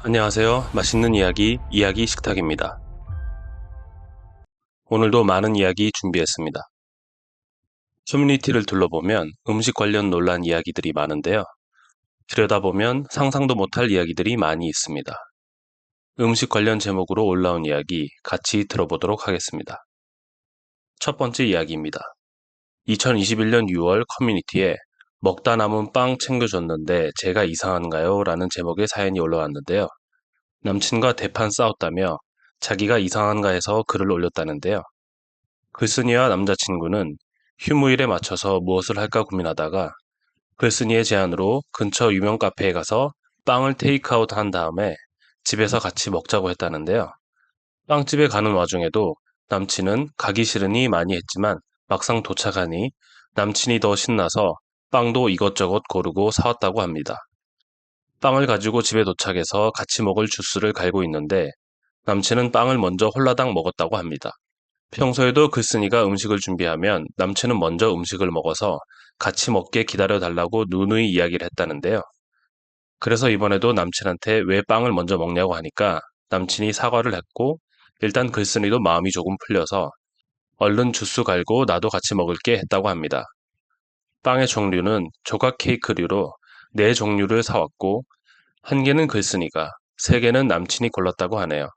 안녕하세요. 맛있는 이야기, 이야기 식탁입니다. 오늘도 많은 이야기 준비했습니다. 커뮤니티를 둘러보면 음식 관련 논란 이야기들이 많은데요. 들여다보면 상상도 못할 이야기들이 많이 있습니다. 음식 관련 제목으로 올라온 이야기 같이 들어보도록 하겠습니다. 첫 번째 이야기입니다. 2021년 6월 커뮤니티에 먹다 남은 빵 챙겨줬는데 제가 이상한가요? 라는 제목의 사연이 올라왔는데요. 남친과 대판 싸웠다며 자기가 이상한가 해서 글을 올렸다는데요. 글쓴이와 남자친구는 휴무일에 맞춰서 무엇을 할까 고민하다가 글쓴이의 제안으로 근처 유명 카페에 가서 빵을 테이크아웃 한 다음에 집에서 같이 먹자고 했다는데요. 빵집에 가는 와중에도 남친은 가기 싫으니 많이 했지만 막상 도착하니 남친이 더 신나서 빵도 이것저것 고르고 사왔다고 합니다. 빵을 가지고 집에 도착해서 같이 먹을 주스를 갈고 있는데 남친은 빵을 먼저 홀라당 먹었다고 합니다. 평소에도 글쓴이가 음식을 준비하면 남친은 먼저 음식을 먹어서 같이 먹게 기다려달라고 누누이 이야기를 했다는데요. 그래서 이번에도 남친한테 왜 빵을 먼저 먹냐고 하니까 남친이 사과를 했고 일단 글쓴이도 마음이 조금 풀려서 얼른 주스 갈고 나도 같이 먹을게 했다고 합니다. 빵의 종류는 조각 케이크류로 4종류를 사왔고 1개는 글쓴이가 3개는 남친이 골랐다고 하네요.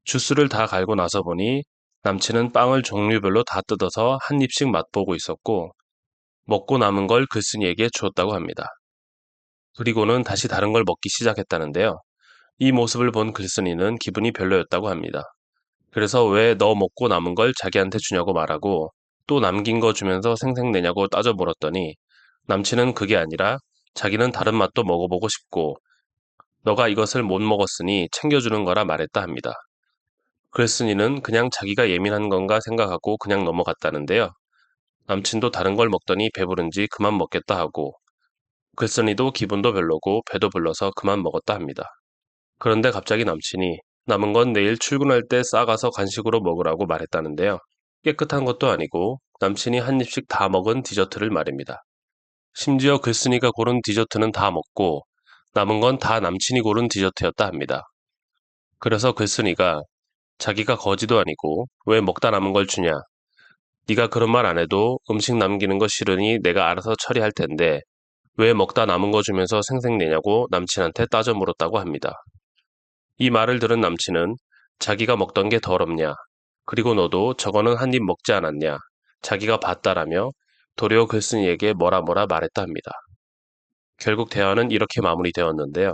주스를 다 갈고 나서 보니 남친은 빵을 종류별로 다 뜯어서 한 입씩 맛보고 있었고 먹고 남은 걸 글쓴이에게 주었다고 합니다. 그리고는 다시 다른 걸 먹기 시작했다는데요. 이 모습을 본 글쓴이는 기분이 별로였다고 합니다. 그래서 왜 너 먹고 남은 걸 자기한테 주냐고 말하고 또 남긴 거 주면서 생색내냐고 따져 물었더니 남친은 그게 아니라 자기는 다른 맛도 먹어보고 싶고 너가 이것을 못 먹었으니 챙겨주는 거라 말했다 합니다. 글쓴이는 그냥 자기가 예민한 건가 생각하고 그냥 넘어갔다는데요. 남친도 다른 걸 먹더니 배부른지 그만 먹겠다 하고 글쓴이도 기분도 별로고 배도 불러서 그만 먹었다 합니다. 그런데 갑자기 남친이 남은 건 내일 출근할 때 싸가서 간식으로 먹으라고 말했다는데요. 깨끗한 것도 아니고 남친이 한 입씩 다 먹은 디저트를 말입니다. 심지어 글쓴이가 고른 디저트는 다 먹고 남은 건 다 남친이 고른 디저트였다 합니다. 그래서 글쓴이가 자기가 거지도 아니고 왜 먹다 남은 걸 주냐. 네가 그런 말 안 해도 음식 남기는 거 싫으니 내가 알아서 처리할 텐데 왜 먹다 남은 거 주면서 생색내냐고 남친한테 따져 물었다고 합니다. 이 말을 들은 남친은 자기가 먹던 게 더럽냐. 그리고 너도 저거는 한 입 먹지 않았냐. 자기가 봤다라며 도리어 글쓴이에게 뭐라 말했다 합니다. 결국 대화는 이렇게 마무리되었는데요.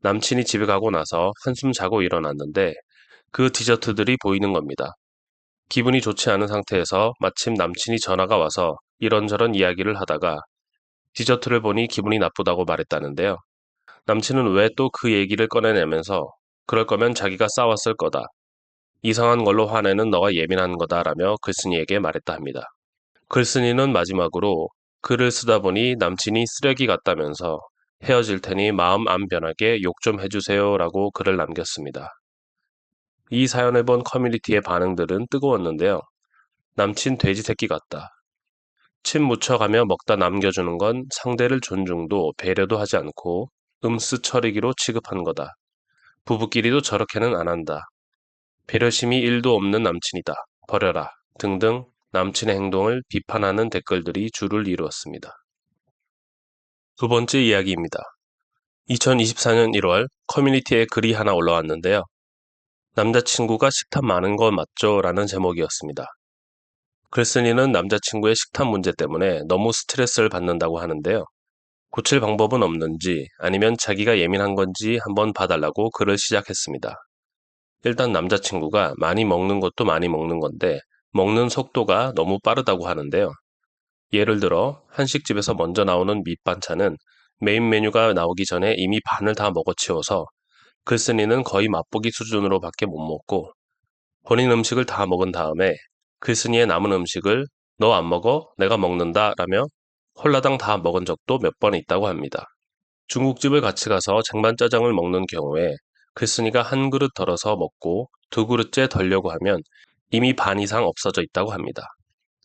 남친이 집에 가고 나서 한숨 자고 일어났는데 그 디저트들이 보이는 겁니다. 기분이 좋지 않은 상태에서 마침 남친이 전화가 와서 이런저런 이야기를 하다가 디저트를 보니 기분이 나쁘다고 말했다는데요. 남친은 왜 또 그 얘기를 꺼내내면서 그럴 거면 자기가 싸웠을 거다. 이상한 걸로 화내는 너가 예민한 거다라며 글쓴이에게 말했다 합니다. 글쓴이는 마지막으로 글을 쓰다 보니 남친이 쓰레기 같다면서 헤어질 테니 마음 안 변하게 욕 좀 해주세요라고 글을 남겼습니다. 이 사연을 본 커뮤니티의 반응들은 뜨거웠는데요. 남친 돼지 새끼 같다. 침 묻혀가며 먹다 남겨주는 건 상대를 존중도 배려도 하지 않고 음스 처리기로 취급한 거다. 부부끼리도 저렇게는 안 한다. 배려심이 1도 없는 남친이다. 버려라. 등등 남친의 행동을 비판하는 댓글들이 줄을 이루었습니다. 두 번째 이야기입니다. 2024년 1월 커뮤니티에 글이 하나 올라왔는데요. 남자친구가 식탐 많은 거 맞죠? 라는 제목이었습니다. 글쓴이는 남자친구의 식탐 문제 때문에 너무 스트레스를 받는다고 하는데요. 고칠 방법은 없는지 아니면 자기가 예민한 건지 한번 봐달라고 글을 시작했습니다. 일단 남자친구가 많이 먹는 것도 많이 먹는 건데 먹는 속도가 너무 빠르다고 하는데요. 예를 들어 한식집에서 먼저 나오는 밑반찬은 메인 메뉴가 나오기 전에 이미 반을 다 먹어치워서 글쓴이는 거의 맛보기 수준으로 밖에 못 먹고 본인 음식을 다 먹은 다음에 글쓴이의 남은 음식을 너 안 먹어? 내가 먹는다 라며 홀라당 다 먹은 적도 몇 번 있다고 합니다. 중국집을 같이 가서 쟁반짜장을 먹는 경우에 글쓴이가 한 그릇 덜어서 먹고 2그릇째 덜려고 하면 이미 반 이상 없어져 있다고 합니다.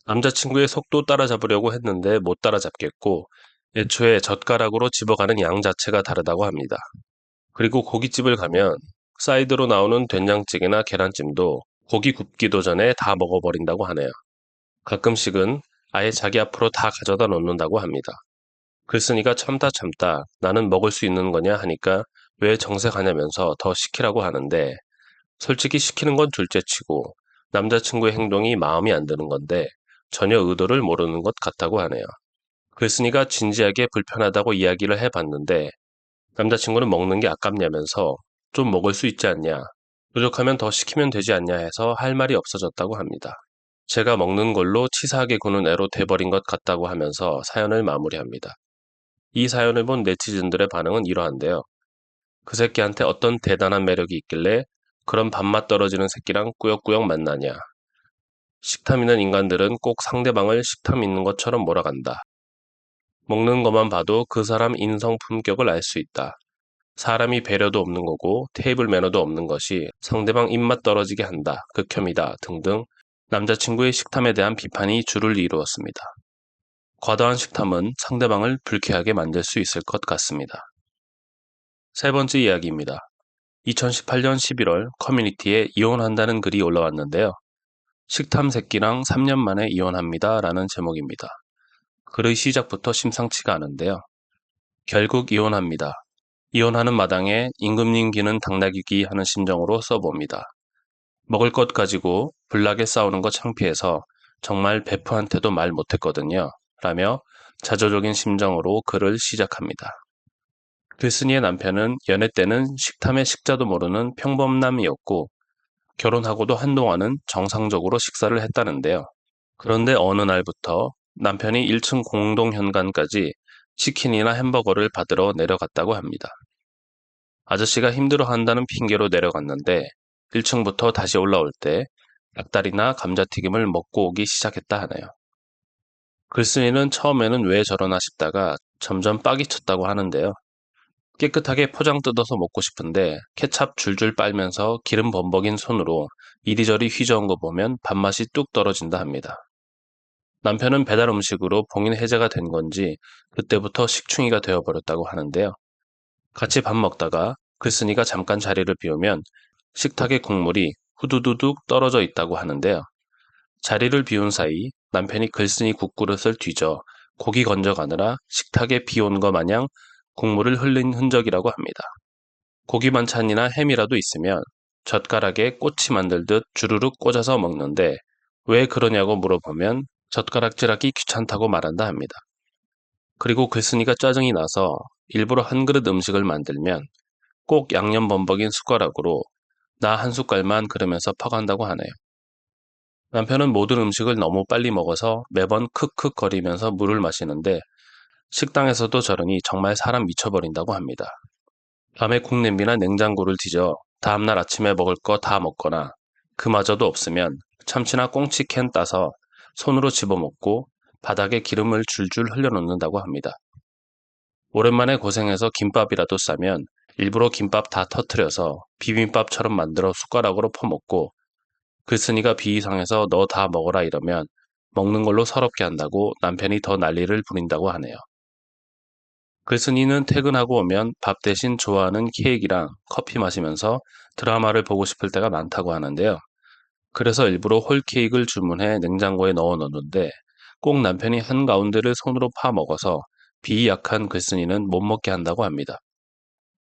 남자친구의 속도 따라잡으려고 했는데 못 따라잡겠고 애초에 젓가락으로 집어가는 양 자체가 다르다고 합니다. 그리고 고깃집을 가면 사이드로 나오는 된장찌개나 계란찜도 고기 굽기도 전에 다 먹어버린다고 하네요. 가끔씩은 아예 자기 앞으로 다 가져다 놓는다고 합니다. 글쓴이가 참다 참다 나는 먹을 수 있는 거냐 하니까 왜 정색하냐면서 더 시키라고 하는데, 솔직히 시키는 건 둘째치고 남자친구의 행동이 마음이 안 드는 건데 전혀 의도를 모르는 것 같다고 하네요. 글쓴이가 진지하게 불편하다고 이야기를 해봤는데 남자친구는 먹는 게 아깝냐면서 좀 먹을 수 있지 않냐, 부족하면 더 시키면 되지 않냐 해서 할 말이 없어졌다고 합니다. 제가 먹는 걸로 치사하게 구는 애로 돼버린 것 같다고 하면서 사연을 마무리합니다. 이 사연을 본 네티즌들의 반응은 이러한데요. 그 새끼한테 어떤 대단한 매력이 있길래 그런 밥맛 떨어지는 새끼랑 꾸역꾸역 만나냐. 식탐 있는 인간들은 꼭 상대방을 식탐 있는 것처럼 몰아간다. 먹는 것만 봐도 그 사람 인성 품격을 알 수 있다. 사람이 배려도 없는 거고 테이블 매너도 없는 것이 상대방 입맛 떨어지게 한다. 극혐이다. 등등 남자친구의 식탐에 대한 비판이 주를 이루었습니다. 과도한 식탐은 상대방을 불쾌하게 만들 수 있을 것 같습니다. 세 번째 이야기입니다. 2018년 11월 커뮤니티에 이혼한다는 글이 올라왔는데요. 식탐 새끼랑 3년 만에 이혼합니다. 라는 제목입니다. 글의 시작부터 심상치가 않은데요. 결국 이혼합니다. 이혼하는 마당에 임금님 기는 당나귀기 하는 심정으로 써봅니다. 먹을 것 가지고 불나게 싸우는 거 창피해서 정말 베프한테도 말 못했거든요. 라며 자조적인 심정으로 글을 시작합니다. 글쓴이의 남편은 연애 때는 식탐의 식자도 모르는 평범남이었고 결혼하고도 한동안은 정상적으로 식사를 했다는데요. 그런데 어느 날부터 남편이 1층 공동 현관까지 치킨이나 햄버거를 받으러 내려갔다고 합니다. 아저씨가 힘들어한다는 핑계로 내려갔는데 1층부터 다시 올라올 때 닭다리나 감자튀김을 먹고 오기 시작했다 하네요. 글쓴이는 처음에는 왜 저러나 싶다가 점점 빡이 쳤다고 하는데요. 깨끗하게 포장 뜯어서 먹고 싶은데 케찹 줄줄 빨면서 기름 범벅인 손으로 이리저리 휘저은 거 보면 밥맛이 뚝 떨어진다 합니다. 남편은 배달 음식으로 봉인 해제가 된 건지 그때부터 식충이가 되어버렸다고 하는데요. 같이 밥 먹다가 글쓴이가 잠깐 자리를 비우면 식탁에 국물이 후두두둑 떨어져 있다고 하는데요. 자리를 비운 사이 남편이 글쓴이 국그릇을 뒤져 고기 건져가느라 식탁에 비온 거 마냥 국물을 흘린 흔적이라고 합니다. 고기 반찬이나 햄이라도 있으면 젓가락에 꼬치 만들듯 주르륵 꽂아서 먹는데 왜 그러냐고 물어보면 젓가락질하기 귀찮다고 말한다 합니다. 그리고 글쓴이가 짜증이 나서 일부러 한 그릇 음식을 만들면 꼭 양념 범벅인 숟가락으로 나 한 숟갈만 그러면서 퍼간다고 하네요. 남편은 모든 음식을 너무 빨리 먹어서 매번 크크거리면서 물을 마시는데 식당에서도 저러니 정말 사람 미쳐버린다고 합니다. 밤에 국냄비나 냉장고를 뒤져 다음날 아침에 먹을 거 다 먹거나 그마저도 없으면 참치나 꽁치 캔 따서 손으로 집어먹고 바닥에 기름을 줄줄 흘려놓는다고 합니다. 오랜만에 고생해서 김밥이라도 싸면 일부러 김밥 다 터트려서 비빔밥처럼 만들어 숟가락으로 퍼먹고 글쓴이가 비위상해서 너 다 먹어라 이러면 먹는 걸로 서럽게 한다고 남편이 더 난리를 부린다고 하네요. 글쓴이는 퇴근하고 오면 밥 대신 좋아하는 케이크랑 커피 마시면서 드라마를 보고 싶을 때가 많다고 하는데요. 그래서 일부러 홀 케이크를 주문해 냉장고에 넣어 놓는데 꼭 남편이 한가운데를 손으로 파 먹어서 비위 약한 글쓴이는 못 먹게 한다고 합니다.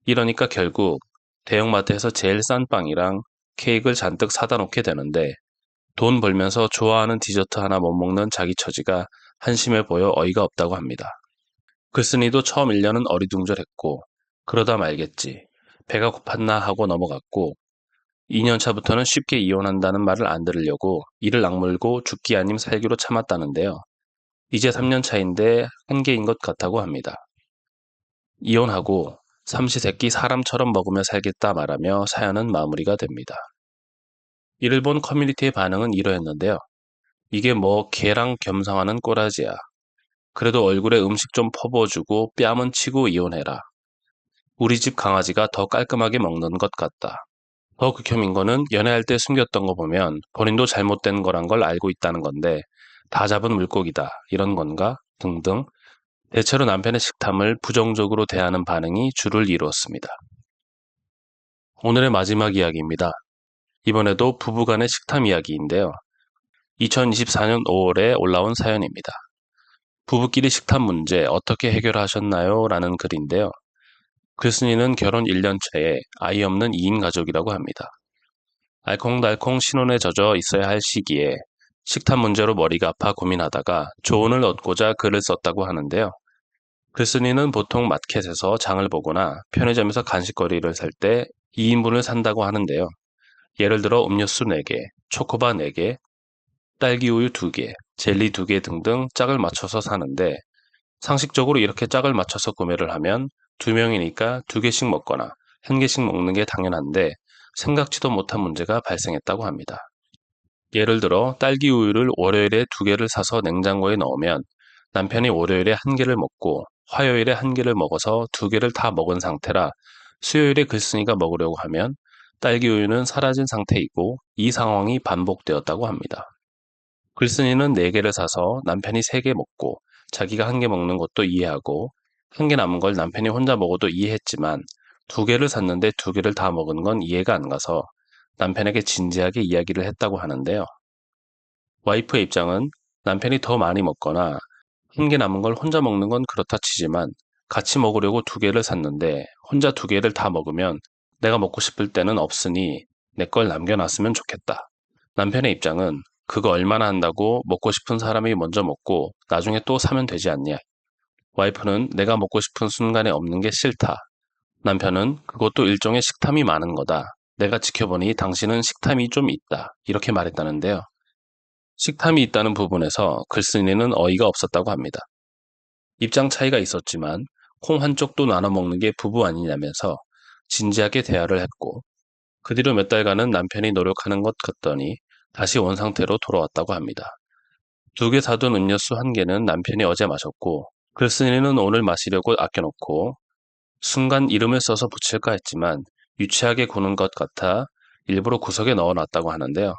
이러니까 결국 대형마트에서 제일 싼 빵이랑 케이크를 잔뜩 사다 놓게 되는데 돈 벌면서 좋아하는 디저트 하나 못 먹는 자기 처지가 한심해 보여 어이가 없다고 합니다. 글쓴이도 처음 1년은 어리둥절했고 그러다 말겠지. 배가 고팠나 하고 넘어갔고 2년 차부터는 쉽게 이혼한다는 말을 안 들으려고 이를 악물고 죽기 아님 살기로 참았다는데요. 이제 3년 차인데 한계인 것 같다고 합니다. 이혼하고 삼시세끼 사람처럼 먹으며 살겠다 말하며 사연은 마무리가 됩니다. 이를 본 커뮤니티의 반응은 이러했는데요. 이게 뭐 개랑 겸상하는 꼬라지야. 그래도 얼굴에 음식 좀 퍼부어주고 뺨은 치고 이혼해라. 우리 집 강아지가 더 깔끔하게 먹는 것 같다. 더 극혐인 거는 연애할 때 숨겼던 거 보면 본인도 잘못된 거란 걸 알고 있다는 건데 다 잡은 물고기다 이런 건가 등등 대체로 남편의 식탐을 부정적으로 대하는 반응이 주를 이루었습니다. 오늘의 마지막 이야기입니다. 이번에도 부부간의 식탐 이야기인데요. 2024년 5월에 올라온 사연입니다. 부부끼리 식탐 문제 어떻게 해결하셨나요? 라는 글인데요. 글쓴이는 결혼 1년 차에 아이 없는 2인 가족이라고 합니다. 알콩달콩 신혼에 젖어 있어야 할 시기에 식탐 문제로 머리가 아파 고민하다가 조언을 얻고자 글을 썼다고 하는데요. 글쓴이는 보통 마켓에서 장을 보거나 편의점에서 간식거리를 살 때 2인분을 산다고 하는데요. 예를 들어 음료수 4개, 초코바 4개, 딸기 우유 2개, 젤리 2개 등등 짝을 맞춰서 사는데 상식적으로 이렇게 짝을 맞춰서 구매를 하면 2명이니까 2개씩 먹거나 1개씩 먹는 게 당연한데 생각지도 못한 문제가 발생했다고 합니다. 예를 들어 딸기 우유를 월요일에 2개를 사서 냉장고에 넣으면 남편이 월요일에 1개를 먹고 화요일에 1개를 먹어서 2개를 다 먹은 상태라 수요일에 글쓴이가 먹으려고 하면 딸기 우유는 사라진 상태이고 이 상황이 반복되었다고 합니다. 글쓴이는 4개를 사서 남편이 3개 먹고 자기가 1개 먹는 것도 이해하고 1개 남은 걸 남편이 혼자 먹어도 이해했지만 2개를 샀는데 2개를 다 먹은 건 이해가 안 가서 남편에게 진지하게 이야기를 했다고 하는데요. 와이프의 입장은 남편이 더 많이 먹거나 1개 남은 걸 혼자 먹는 건 그렇다 치지만 같이 먹으려고 2개를 샀는데 혼자 2개를 다 먹으면 내가 먹고 싶을 때는 없으니 내 걸 남겨놨으면 좋겠다. 남편의 입장은 그거 얼마나 한다고 먹고 싶은 사람이 먼저 먹고 나중에 또 사면 되지 않냐. 와이프는 내가 먹고 싶은 순간에 없는 게 싫다. 남편은 그것도 일종의 식탐이 많은 거다. 내가 지켜보니 당신은 식탐이 좀 있다. 이렇게 말했다는데요. 식탐이 있다는 부분에서 글쓴이는 어이가 없었다고 합니다. 입장 차이가 있었지만 콩 한쪽도 나눠 먹는 게 부부 아니냐면서 진지하게 대화를 했고 그 뒤로 몇 달간은 남편이 노력하는 것 같더니 다시 원상태로 돌아왔다고 합니다. 2개 사둔 음료수 1개는 남편이 어제 마셨고 글쓴이는 오늘 마시려고 아껴놓고 순간 이름을 써서 붙일까 했지만 유치하게 구는 것 같아 일부러 구석에 넣어놨다고 하는데요.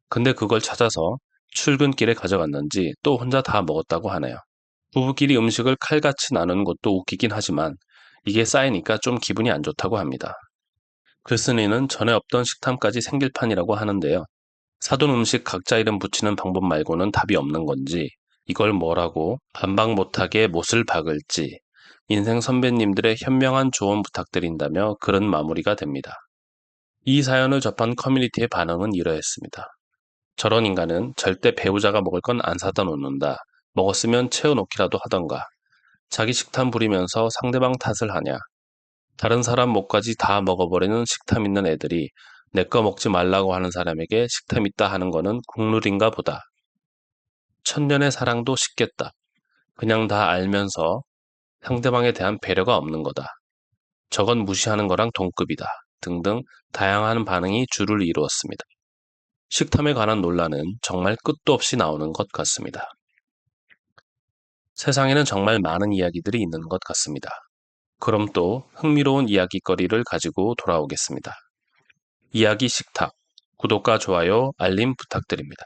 근데 그걸 찾아서 출근길에 가져갔는지 또 혼자 다 먹었다고 하네요. 부부끼리 음식을 칼같이 나누는 것도 웃기긴 하지만 이게 쌓이니까 좀 기분이 안 좋다고 합니다. 글쓴이는 전에 없던 식탐까지 생길 판이라고 하는데요. 사돈 음식 각자 이름 붙이는 방법 말고는 답이 없는 건지 이걸 뭐라고 반박 못하게 못을 박을지 인생 선배님들의 현명한 조언 부탁드린다며 글은 마무리가 됩니다. 이 사연을 접한 커뮤니티의 반응은 이러했습니다. 저런 인간은 절대 배우자가 먹을 건 안 사다 놓는다. 먹었으면 채워놓기라도 하던가. 자기 식탐 부리면서 상대방 탓을 하냐. 다른 사람 목까지 다 먹어버리는 식탐 있는 애들이 내 거 먹지 말라고 하는 사람에게 식탐 있다 하는 거는 국룰인가 보다. 천년의 사랑도 식겠다. 그냥 다 알면서 상대방에 대한 배려가 없는 거다. 저건 무시하는 거랑 동급이다. 등등 다양한 반응이 주를 이루었습니다. 식탐에 관한 논란은 정말 끝도 없이 나오는 것 같습니다. 세상에는 정말 많은 이야기들이 있는 것 같습니다. 그럼 또 흥미로운 이야기거리를 가지고 돌아오겠습니다. 이야기 식탁, 구독과 좋아요, 알림 부탁드립니다.